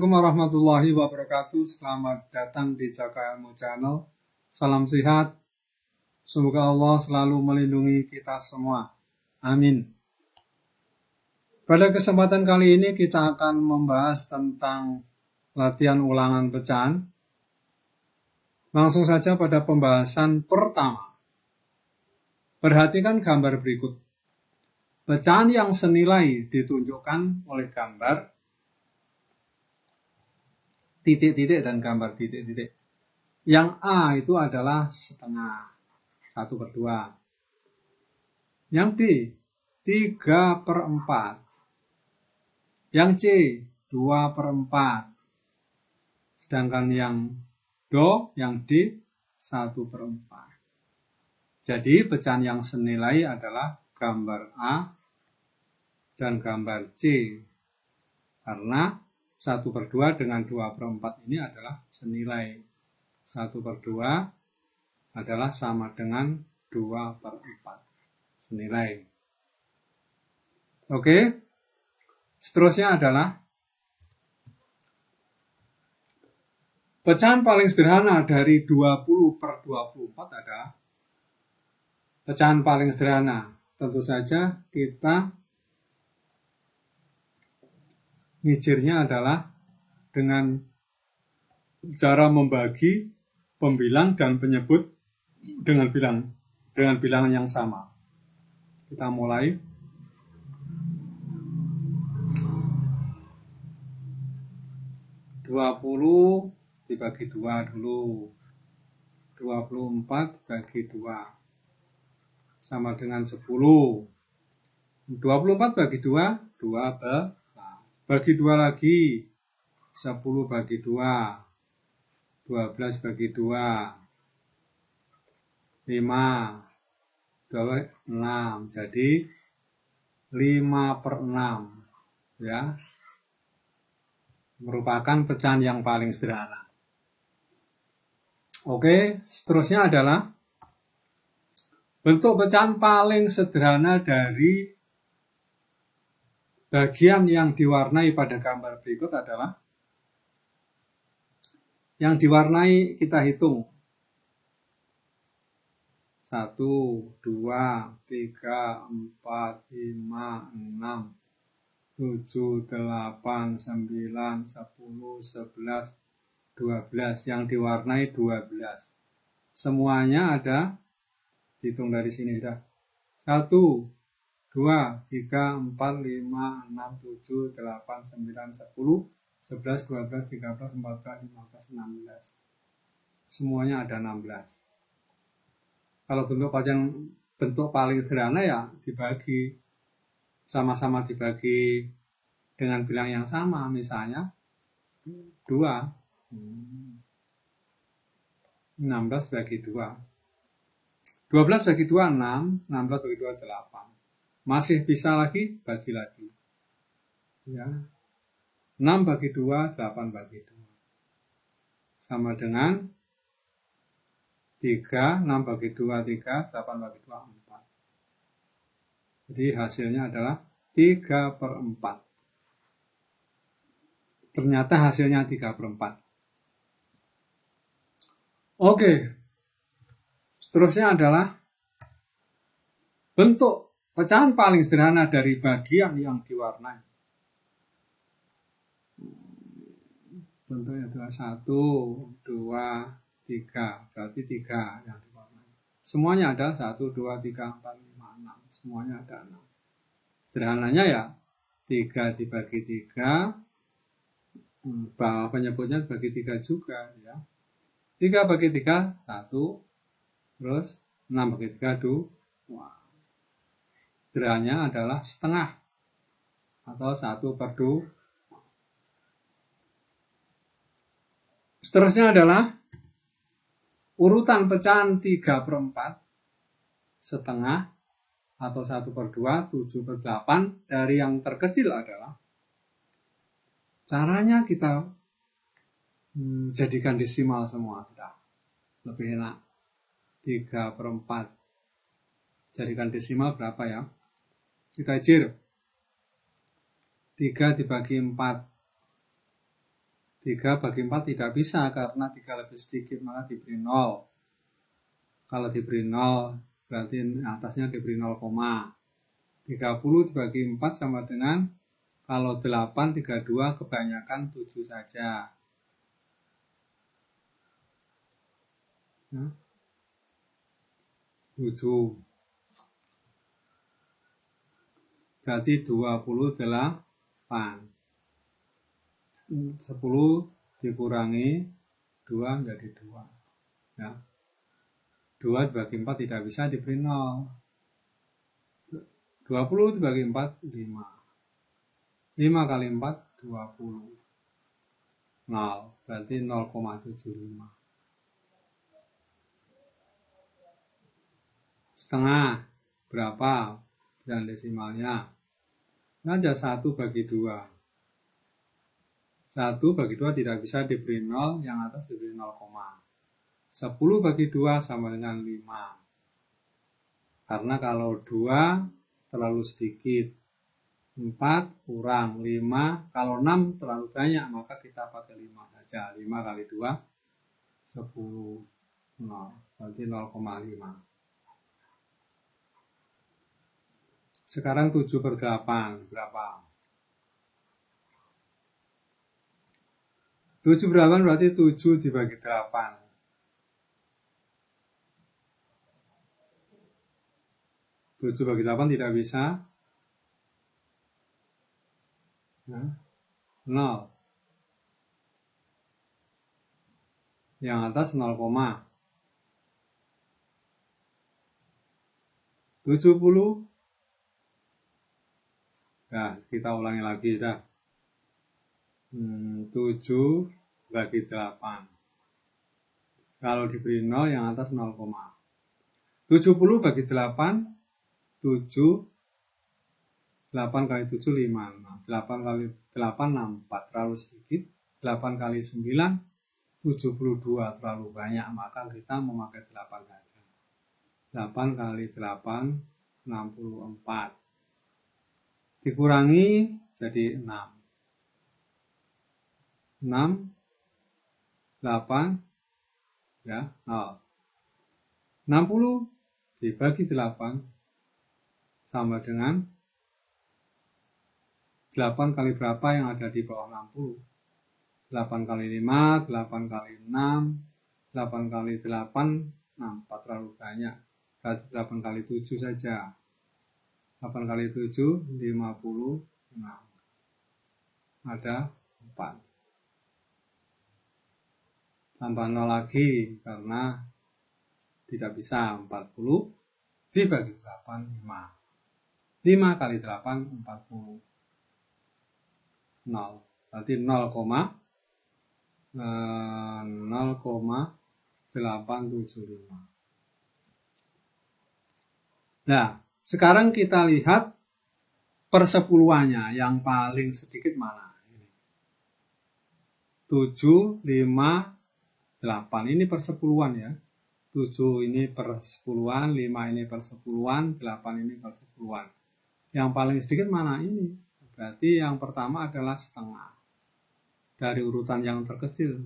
Assalamualaikum warahmatullahi wabarakatuh. Selamat datang di Caka Ilmu Channel. Salam sehat. Semoga Allah selalu melindungi kita semua. Amin. Pada kesempatan kali ini kita akan membahas tentang latihan ulangan pecahan. Langsung saja pada pembahasan pertama. Perhatikan gambar berikut. Pecahan yang senilai ditunjukkan oleh gambar titik-titik dan gambar titik-titik. Yang A itu adalah setengah, 1/2. Yang B, 3/4. Yang C, 2/4. Sedangkan yang D, 1/4. Jadi pecahan yang senilai adalah gambar A dan gambar C. Karena 1/2 dengan 2/4 ini adalah senilai. 1/2 adalah sama dengan 2/4. Senilai. Oke. Seterusnya adalah pecahan paling sederhana dari 20/24 adalah pecahan paling sederhana. Tentu saja kita ngijirnya adalah dengan cara membagi pembilang dan penyebut dengan bilangan yang sama. Kita mulai. (20) dibagi 2 dulu. 24 bagi 2 sama dengan 10. 24 bagi 2, 12. Bagi 2 lagi, 10 bagi 2, 12 bagi 2, 5, 6, jadi 5/6, ya, merupakan pecahan yang paling sederhana. Oke, seterusnya adalah bentuk pecahan paling sederhana dari bagian yang diwarnai pada gambar berikut adalah yang diwarnai kita hitung. 1, 2, 3, 4, 5, 6, 7, 8, 9, 10, 11, 12. Yang diwarnai 12. Semuanya ada, hitung dari sini sudah. 1, 2, 3, 4, 5, 6, 7, 8, 9, 10, 11, 12, 13, 14, 15, 16. Semuanya ada 16. Kalau bentuk paling sederhana ya dibagi, sama-sama dibagi dengan bilang yang sama, misalnya 2. 16 bagi 2. 12 bagi 2, 6. 16 bagi 2, 8. Masih bisa lagi, bagi lagi. Ya. 6 bagi 2, 8 bagi 2. Sama dengan 3, 6 bagi 2, 3, 8 bagi 2, 4. Jadi hasilnya adalah 3/4. Ternyata hasilnya 3/4. Oke. Seterusnya adalah bentuk pecahan paling sederhana dari bagian yang diwarnai. Bentuknya adalah 1, 2, 3. Berarti 3 yang diwarnai. Semuanya ada 1, 2, 3, 4, 5, 6. Semuanya ada 6. Sederhananya ya 3 dibagi 3. Penyebutnya bagi 3 juga, ya. 3 bagi 3, 1. Terus 6 bagi 3, 2. Sederhananya adalah setengah atau 1/2. Seterusnya adalah urutan pecahan 3/4, setengah atau 1/2, 7/8. Dari yang terkecil adalah caranya kita jadikan desimal semua, sudah lebih enak. 3/4 jadikan desimal berapa ya? Kita jir. 3 dibagi 4. 3 bagi 4 tidak bisa karena 3 lebih sedikit, maka diberi 0. Kalau diberi 0 berarti atasnya diberi 0, 30 dibagi 4 sama dengan, kalau 8, 32, kebanyakan 7 saja. Ya. 7. Berarti 28. 10 dikurangi 2 menjadi 2. Ya. 2 dibagi 4 tidak bisa, diberi 0. 20 dibagi 4, 5. 5 kali 4, 20. 0, berarti 0,75. Setengah, berapa? Dan desimalnya. Aja 1 bagi 2. 1 bagi 2 tidak bisa, diberi 0, yang atas diberi 0, 10 bagi 2 sama dengan 5. Karena kalau 2 terlalu sedikit, 4 kurang 5, kalau 6 terlalu banyak, maka kita pakai 5 saja. 5 kali 2, 10, 0, berarti 0,5. Sekarang 7 per 8, berapa? 7 berapa? Berarti 7 dibagi 8. 7 bagi 8 tidak bisa. 0. Yang atas 0, 70. Nah, kita ulangi lagi dah. 7 bagi 8. Kalau diberi 0, yang atas 0, 70 bagi 8, 7. 8 kali 7, 5. 8 kali 8, 64. Terlalu sedikit. 8 kali 9, 72. Terlalu banyak. Maka kita memakai 8 saja. 8 kali 8, 64. Dikurangi jadi 6. 6, 8, ya, 0. 60 dibagi 8 sama dengan 8 kali berapa yang ada di bawah 60? 8 kali 5, 8 kali 6, 8 kali 8, 64, terlalu banyak. 8 kali 7 saja. 8 kali 7, 56. Ada 4. Tambah 0 lagi karena tidak bisa. 40 dibagi 8, 5. 5 kali 8, 40. 0. Berarti 0,875. Nah, sekarang kita lihat persepuluhannya. Yang paling sedikit mana? 7, 5, 8. Ini persepuluhan ya. 7 ini persepuluhan, 5 ini persepuluhan, 8 ini persepuluhan. Yang paling sedikit mana? Ini. Berarti yang pertama adalah setengah. Dari urutan yang terkecil.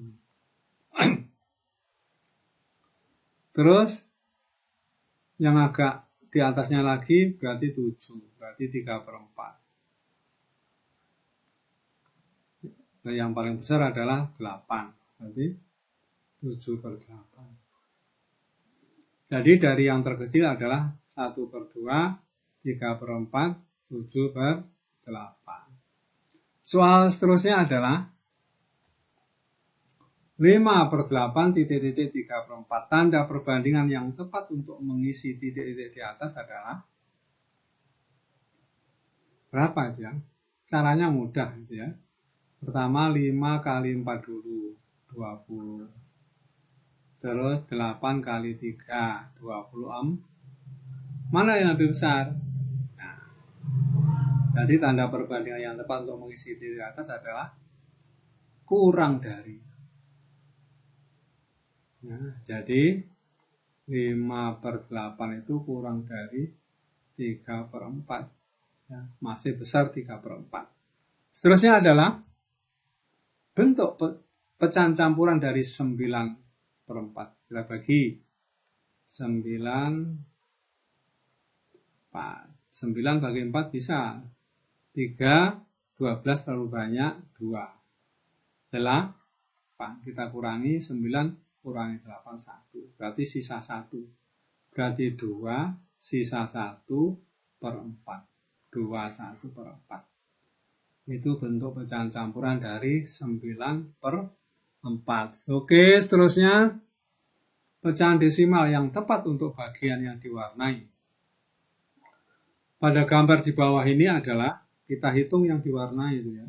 Terus, yang agak di atasnya lagi berarti 7. Berarti 3/4. Nah, yang paling besar adalah 8. Berarti 7/8. Jadi dari yang terkecil adalah 1/2, 3/4, 7/8. Soal seterusnya adalah 5/8 titik-titik 3/4. Tanda perbandingan yang tepat untuk mengisi titik-titik di atas adalah berapa itu ya? Caranya mudah gitu ya. Pertama 5 kali 4 dulu, 20. Terus 8 kali 3, 20. Mana yang lebih besar? Nah, jadi tanda perbandingan yang tepat untuk mengisi titik di atas adalah kurang dari. Nah, jadi 5/8 itu kurang dari 3/4. Ya, masih besar 3/4. Seterusnya adalah bentuk pecahan campuran dari 9/4. Kita bagi 9 bagi 4 bisa 3, 12 terlalu banyak 2. 8. Kita kurangi 9 kurangi 8 1. Berarti sisa 1. Berarti 2 sisa 1/4. 2 1/4. Itu bentuk pecahan campuran dari 9/4. Oke, seterusnya pecahan desimal yang tepat untuk bagian yang diwarnai. Pada gambar di bawah ini adalah kita hitung yang diwarnai itu ya.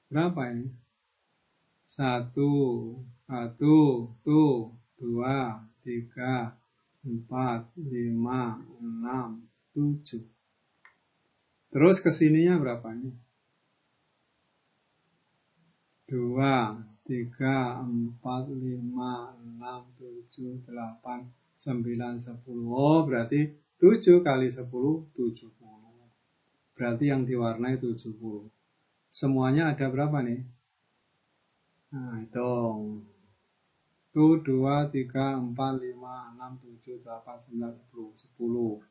Berapa ini? 1, 2, 3, 4, 5, 6, 7. Terus kesininya berapa ini? 2, 3, 4, 5, 6, 7, 8, 9, 10. Oh, berarti 7 kali 10, 70. Berarti yang diwarnai 70. Semuanya ada berapa nih? Nah, hitung. 1, 2, 3, 4, 5, 6, 7, 8, 9, 10. 10.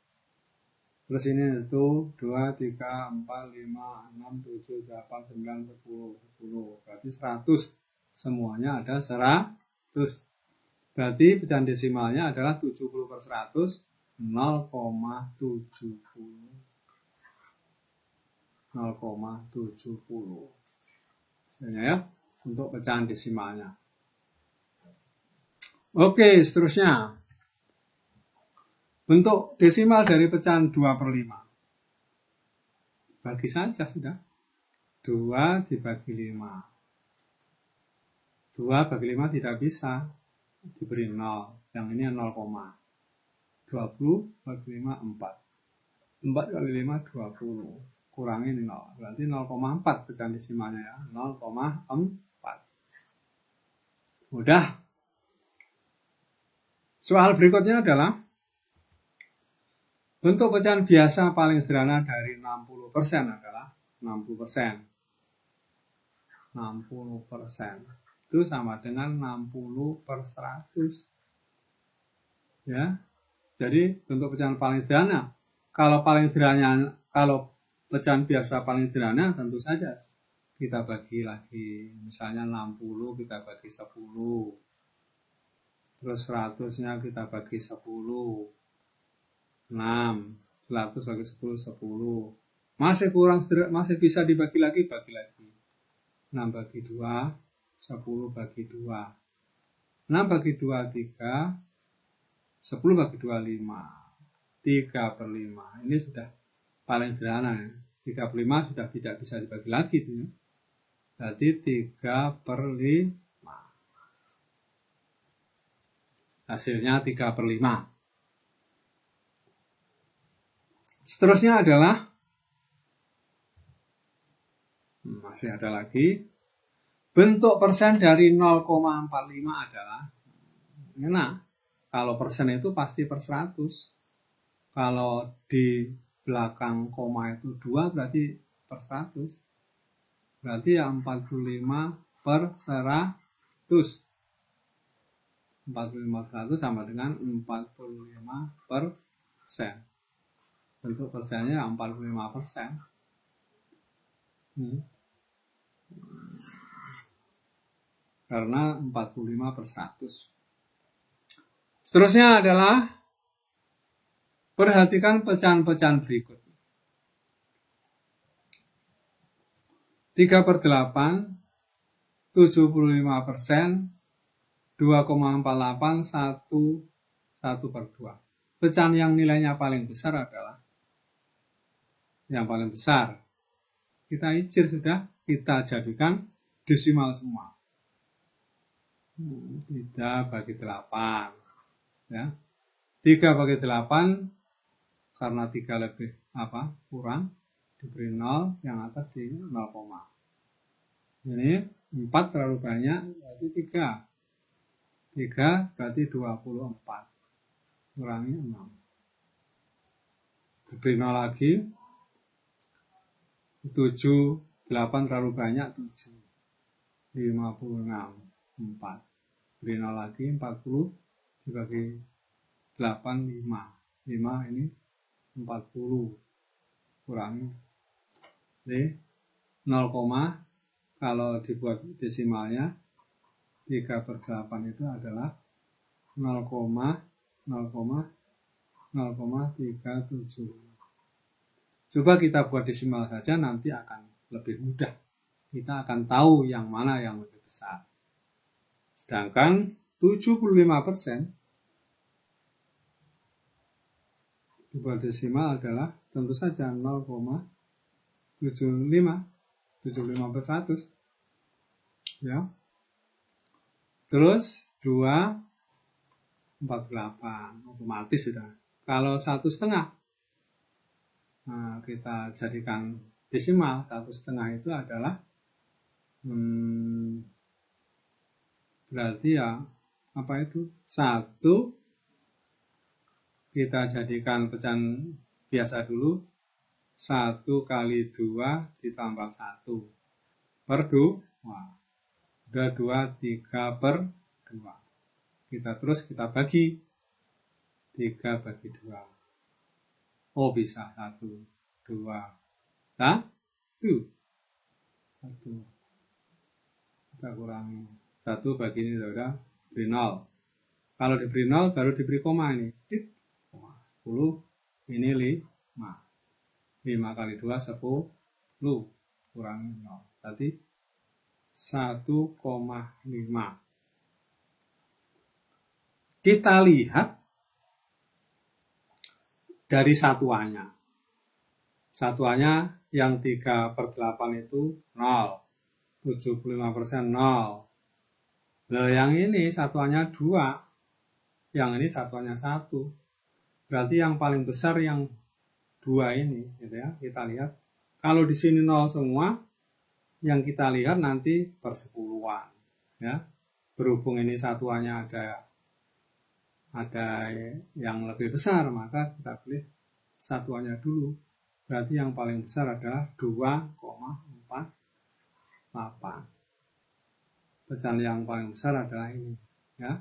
Terus ini 1, 2, 3, 4, 5, 6, 7, 8, 9, 10. 10. Berarti 100. Semuanya ada 100. Berarti pecahan desimalnya adalah 70/100, 0,70. 0,70. Misalnya ya, untuk pecahan desimalnya. Oke, seterusnya. Bentuk desimal dari pecahan 2/5. Bagi saja sudah. 2 dibagi 5. 2 bagi 5 tidak bisa. Diberi 0. Yang ini 0, 20 bagi 5, 4. 4 kali 5, 20. Kurangi 0. Berarti 0,4 pecahan desimalnya ya. 0,4. Mudah. Soal berikutnya adalah bentuk pecahan biasa paling sederhana dari 60% adalah 60%. 60%. Itu sama dengan 60/100. Ya. Jadi bentuk pecahan paling sederhana. Kalau pecahan biasa paling sederhana tentu saja kita bagi lagi. Misalnya 60 kita bagi 10. Terus 100-nya kita bagi 10. 6. 100 bagi 10, 10. Masih kurang, masih bisa dibagi lagi, bagi lagi. 6 bagi 2, 10 bagi 2. 6 bagi 2, 3. 10 bagi 2, 5. 3/5. Ini sudah paling sederhana ya. 3/5 sudah tidak bisa dibagi lagi. Ya. Berarti 3/5. Hasilnya 3/5. Seterusnya adalah, masih ada lagi, bentuk persen dari 0,45 adalah, nah, kalau persen itu pasti per 100. Kalau di belakang koma itu 2 berarti per 100. Berarti ya 45/100. 45/100 sama dengan 45%. Bentuk persennya 45%. Karena 45/100. Seterusnya adalah perhatikan pecahan-pecahan berikut. 3/8, 75%, 2,48, 1/2. Pecahan yang nilainya paling besar adalah yang paling besar. Kita icir sudah, kita jadikan desimal semua. 3 bagi 8. Ya. 3 bagi 8 karena 3 lebih kurang diberi 0, yang atas di 0, ini 4 terlalu banyak berarti 3 berarti 24 kurangi 6 diberi 0 lagi, 7 8 terlalu banyak 7 56 4. Beri 0 lagi, 40 dibagi 8, 5. 5 ini 40. Kurangi. Jadi 0, kalau dibuat desimalnya 3/8 itu adalah 0,0,0,37. Coba kita buat desimal saja, nanti akan lebih mudah. Kita akan tahu yang mana yang lebih besar. Sedangkan 75% dibuat desimal adalah tentu saja 0,75. 75/100. Ya. Terus 2/48 otomatis sudah. Kalau 1/2, nah, kita jadikan desimal. 1/2 itu adalah berarti ya apa itu? 1 kita jadikan pecahan biasa dulu. 1 kali 2 ditambah 1 per 2. Udah 2, 3/2. Kita bagi 3/2. Oh, bisa 1, 2, 1. Kita kurangi 1 bagi ini sudah beri 0. Kalau diberi 0 baru diberi koma ini. 10, ini 5. 5 kali 2, 10. Kurangi 0. Tadi 1,5. Kita lihat dari satuannya. Satuannya yang 3/8 itu 0. 75% 0. Nah, yang ini satuannya 2. Yang ini satuannya 1. Berarti yang paling besar yang 2 ini, gitu ya. Kita lihat. Kalau di sini 0 semua, yang kita lihat nanti persepuluhan, ya. Berhubung ini satuannya ada yang lebih besar, maka kita pilih satuannya dulu. Berarti yang paling besar adalah 2,48. Pecahan yang paling besar adalah ini, ya.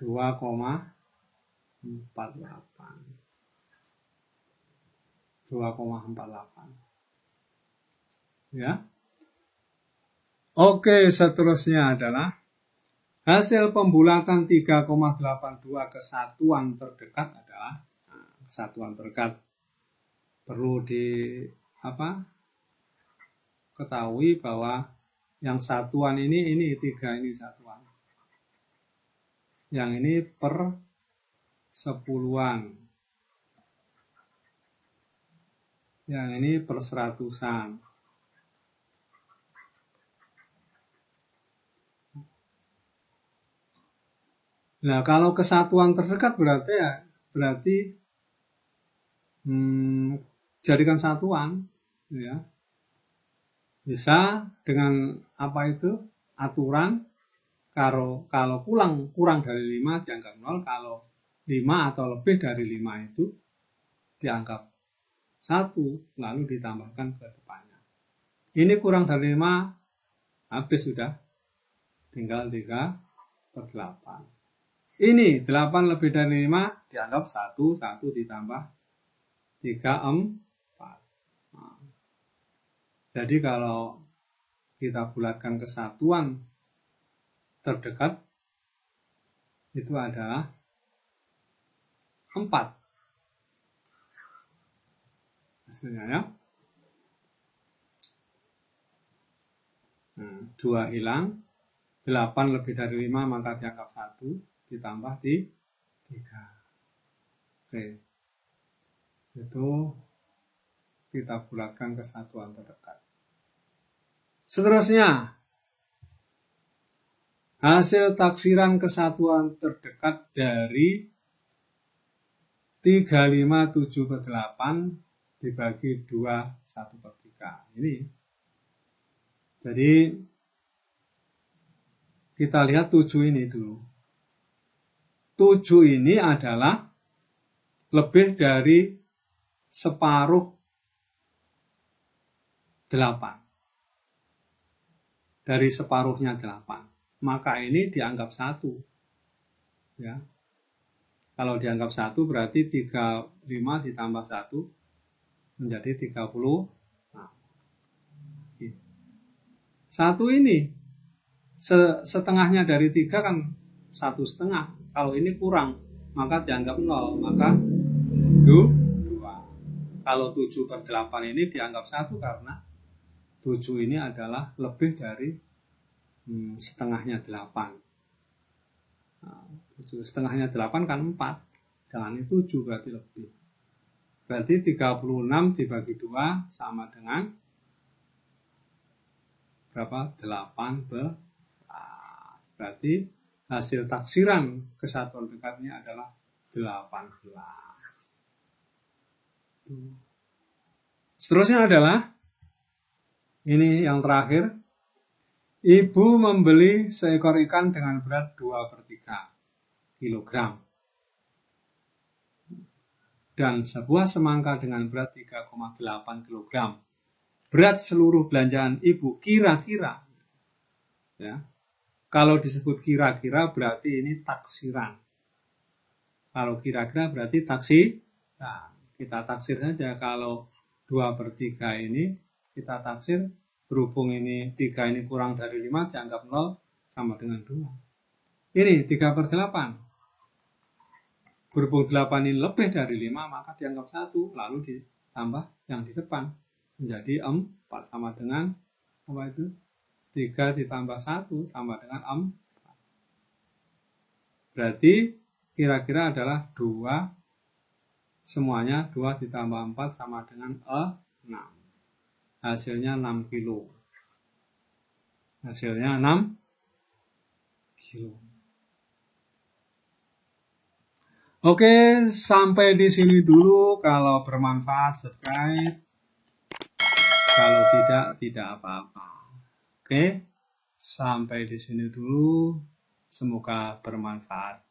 2,48. 2,48. Ya. Oke, seterusnya adalah hasil pembulatan 3,82 kesatuan terdekat adalah kesatuan terdekat. Perlu ketahui bahwa yang satuan ini 3 ini satuan. Yang ini per sepuluhan. Yang ini per seratusan. Nah, kalau kesatuan terdekat berarti jadikan satuan, ya. Bisa dengan aturan kalau kurang dari 5 dianggap 0, kalau 5 atau lebih dari 5 itu dianggap 1, lalu ditambahkan ke depannya. Ini kurang dari 5, habis sudah, tinggal 3/8. Ini 8 lebih dari 5, dianggap 1 ditambah 3, 4. Nah, jadi kalau kita bulatkan kesatuan terdekat, itu adalah 4. Hasilnya, ya. 2 hilang, 8 lebih dari 5 maka dianggap 1, ditambah 3. Oke. Itu kita bulatkan kesatuan terdekat. Seterusnya, hasil taksiran kesatuan terdekat dari 357/8 dibagi 2, 1/3. Ini. Jadi, kita lihat 7 ini dulu. 7 ini adalah lebih dari separuh 8. dari separuhnya 8. Maka ini dianggap 1. Ya. Kalau dianggap 1 berarti 35 ditambah 1 menjadi 30. Nah, 1 ini setengahnya dari 3 kan 1,5. Kalau ini kurang, maka dianggap 0. Maka 2. Kalau 7/8 ini dianggap 1 karena 7 ini adalah lebih dari setengahnya 8. Nah, 7 setengahnya 8 kan 4. Jangan 7 berarti lebih. Berarti 36 dibagi 2 sama dengan berapa? 18. Berarti hasil taksiran kesatuan dekatnya adalah 18. Seterusnya adalah ini yang terakhir. Ibu membeli seekor ikan dengan berat 2/3 kg dan sebuah semangka dengan berat 3,8 kg. Berat seluruh belanjaan ibu kira-kira. Ya. Kalau disebut kira-kira berarti ini taksiran. Kalau kira-kira berarti taksiran. Kita taksir saja. Kalau 2/3 ini kita taksir, berhubung ini 3 ini kurang dari 5 dianggap 0 sama dengan 2. Ini 3/8. Berhubung 8 ini lebih dari 5 maka dianggap 1, lalu ditambah yang di depan menjadi 4 sama dengan apa itu? 3 ditambah 1 sama dengan 4. Berarti kira-kira adalah 2. Semuanya 2 ditambah 4 sama dengan 6. Hasilnya 6 kilo. Hasilnya 6 kilo. Oke, sampai di sini dulu. Kalau bermanfaat subscribe. Kalau tidak apa-apa. Oke, sampai di sini dulu. Semoga bermanfaat.